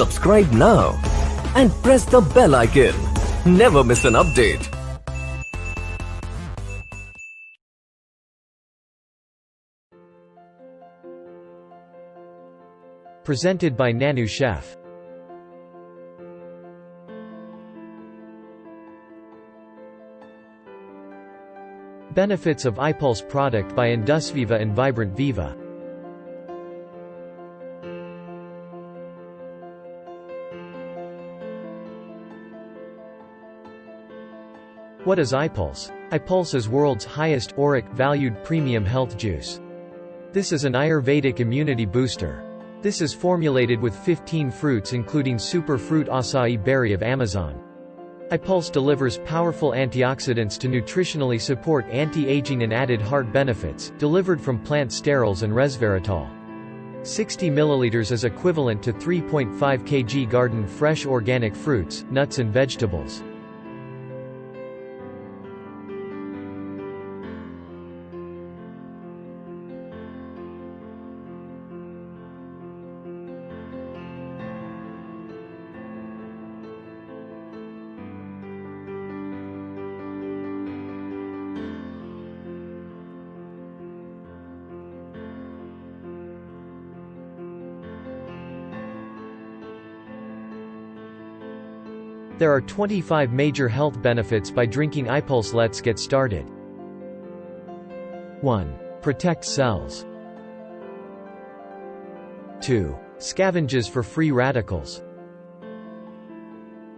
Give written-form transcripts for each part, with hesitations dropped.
Subscribe now and press the bell icon. Never miss an update. Presented by Nanu Chef. Benefits of iPulse product by Indusviva and Vibrant Viva. What is iPulse? iPulse is world's highest ORAC valued premium health juice. This is an Ayurvedic immunity booster. This is formulated with 15 fruits including super fruit acai berry of Amazon. iPulse delivers powerful antioxidants to nutritionally support anti-aging and added heart benefits, delivered from plant sterols and resveratrol. 60 ml is equivalent to 3.5 kg garden fresh organic fruits, nuts and vegetables. There are 25 major health benefits by drinking iPulse. Let's get started. 1. Protects cells. 2. Scavenges for free radicals.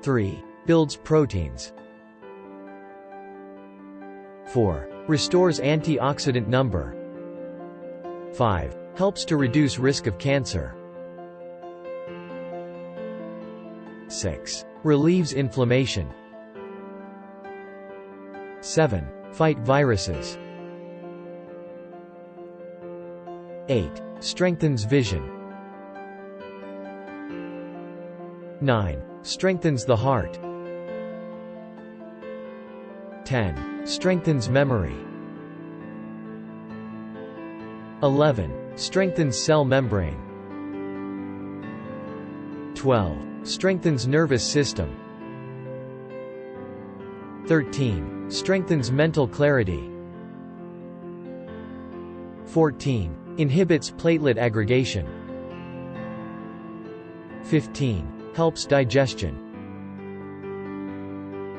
3. Builds proteins. 4. Restores antioxidant number. 5. Helps to reduce risk of cancer. 6. Relieves inflammation. 7. Fight viruses. 8. Strengthens vision. 9. Strengthens the heart. 10. Strengthens memory. 11. Strengthens cell membrane. 12. Strengthens nervous system. 13. Strengthens mental clarity. 14. Inhibits platelet aggregation. 15. Helps digestion.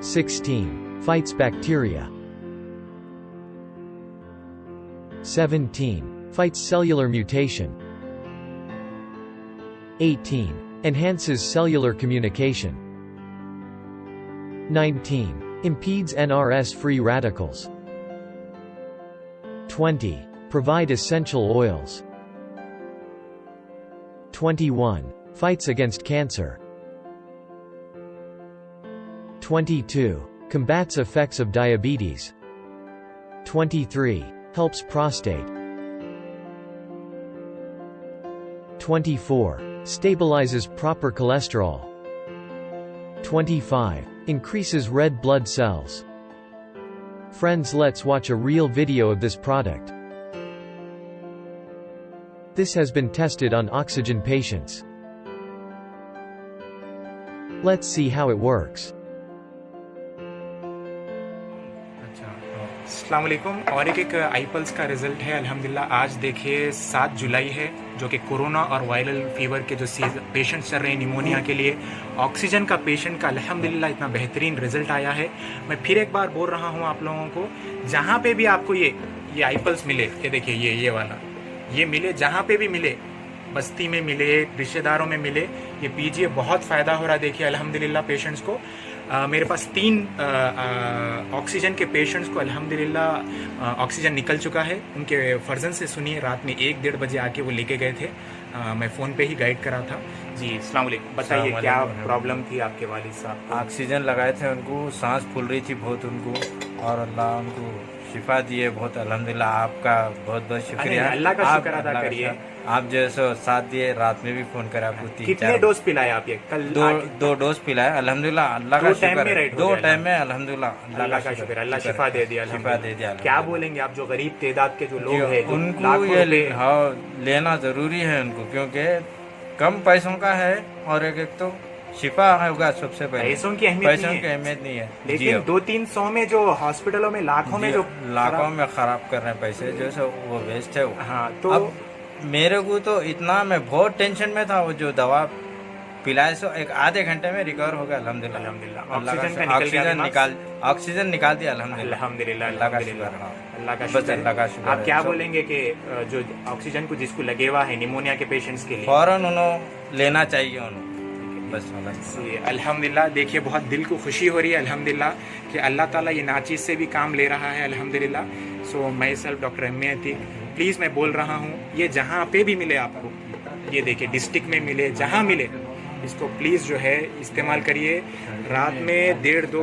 16. Fights bacteria. 17. Fights cellular mutation. 18. Enhances cellular communication. 19. Impedes NRS-free radicals. 20. Provide essential oils. 21. Fights against cancer. 22. Combats effects of diabetes. 23. Helps prostate. 24. Stabilizes proper cholesterol. 25. Increases red blood cells. Friends, let's watch a real video of this product. This has been tested on oxygen patients. Let's see how it works. अस्सलाम वालेकुम। और एक iPulse का result है अल्हम्दुलिल्लाह। आज देखिए 7 जुलाई है, जो कि कोरोना और वायरल फीवर के जो पेशेंट्स चल रहे हैं निमोनिया के लिए, ऑक्सीजन का पेशेंट का अल्हम्दुलिल्लाह इतना बेहतरीन रिज़ल्ट आया है। मैं फिर एक बार बोल रहा हूँ आप लोगों को, जहाँ पे भी आपको ये iPulse मिले, ये देखिए ये वाला, ये मिले, जहाँ पे भी मिले, बस्ती में मिले, रिश्तेदारों में मिले, ये पीजिए, बहुत फ़ायदा हो रहा है। देखिए अल्हम्दुलिल्लाह पेशेंट्स को, मेरे पास 3 ऑक्सीजन के पेशेंट्स को अल्हम्दुलिल्लाह ऑक्सीजन निकल चुका है। उनके फर्जन से सुनिए, रात में 1-1:30 बजे आके वो लेके गए थे। मैं फ़ोन पे ही गाइड करा था। जी अस्सलाम वालेकुम। बताइए क्या प्रॉब्लम थी आपके वालिद साहब? ऑक्सीजन लगाए थे, उनको सांस फूल रही थी बहुत उनको, और अल्लाह उनको शिफा दिए बहुत। अल्हम्दुलिल्लाह आपका बहुत बहुत शुक्रिया। अल्लाह का शुक्र अदा करिए। आप जैसे साथ दिए, रात में भी फोन करा आपको। कितने डोज पिलाए आप? ये कल दो डोज पिलाए अल्हम्दुलिल्लाह। अल्लाह का शुक्र है, 2 टाइम में अल्हम्दुलिल्लाह। अल्लाह का शुक्र, अल्लाह शिफा दे दिया, शिफा दे दिया। क्या बोलेंगे आप जो गरीब तादाद के जो लोग हैं, उनको ये लेना जरूरी है उनको, क्योंकि कम पैसों का है और एक एक तो शिफा होगा सबसे पहले। पैसों की अहमियत पैसों नहीं की है, अहमियत नहीं है जी लेकिन हाँ। 200-300 में जो हॉस्पिटलों में लाखों में जी, जो लाखों में खराब कर रहे हैं पैसे जो सो वो वेस्ट है वो। हाँ तो अब मेरे को तो इतना मैं बहुत टेंशन में था, वो जो दवा पिलाए सो एक आधे घंटे में रिकवर हो गया अल्हम्दुलिल्लाह। अल्हम्दुलिल्लाह अल्लाह का ऑक्सीजन शुक्र, का निकल गया ऑक्सीजन निकाल दिया अल्हम्दुलिल्लाह। अल्हम्दुलिल्लाह अल्लाह का अल्हम्दुलिल्लाह शुक्र, हाँ। अल्लाह का बस शुक्र अल्लाह का शुक्र आप है। क्या सब- बोलेंगे कि जो ऑक्सीजन को जिसको लगे हुआ है निमोनिया के पेशेंट्स के लिए फौरन उन्होंने लेना चाहिए उन्होंने बस जी, अल्हम्दुलिल्लाह देखिए बहुत दिल को खुशी हो रही है अल्हम्दुलिल्लाह कि अल्लाह ताला ये नाचीज़ से भी काम ले रहा है अल्हम्दुलिल्लाह। सो मैं सेल्फ डॉक्टर अहमियती प्लीज़ मैं बोल रहा हूँ ये जहाँ पे भी मिले आपको, ये देखिए डिस्ट्रिक्ट में मिले जहाँ मिले इसको प्लीज़ जो है इस्तेमाल करिए। रात में 1:30-2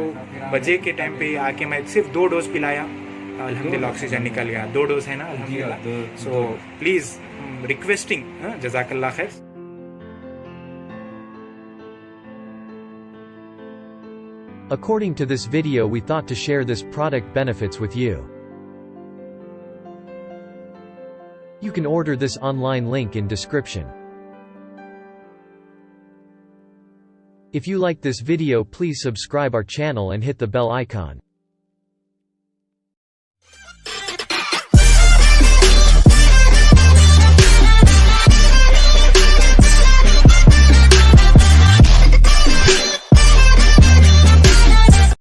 बजे के टाइम पे आके मैं सिर्फ 2 डोज पिलाया अल्हम्दुलिल्लाह ऑक्सीजन निकल गया। 2 डोज है ना अल्हम्दुलिल्लाह। सो प्लीज़ रिक्वेस्टिंग जज़ाकल्लाह खैर। According to this video, we thought to share this product benefits with you. You can order this online link in description. If you like this video, please subscribe our channel and hit the bell icon.